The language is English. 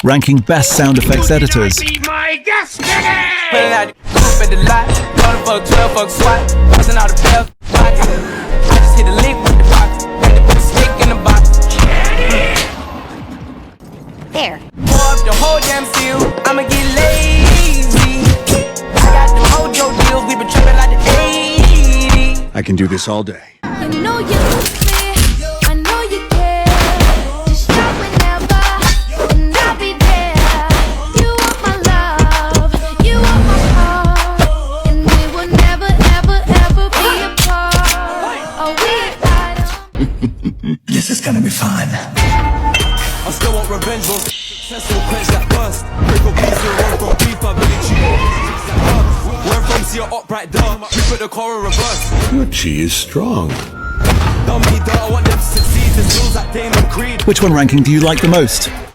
ranking best sound effects editors. Be my destiny! Pulling out the coupe at the lot, going for a 12 fuck swat, busting all the bells. I just hit a lick with the box, had to put a stick in the box. There. Pour up the whole damn seal, I'ma get lazy. I got the mojo deals, we been tripping like the 80s. I can do this all day. I know you love me, I know you care. Just shout whenever, and I'll be there. You want my love, you want my heart, and we will never, ever, ever be apart. Oh, we This is gonna be fun. I still want revenge, bro. Successful quench that burst. Break up pizza, run from beef, I really cheat. Where from see your upright dumb. We put the car in reverse. Your chi is strong. Dumb me, I want them to succeed. There's rules like Damon Creed. Which one ranking do you like the most?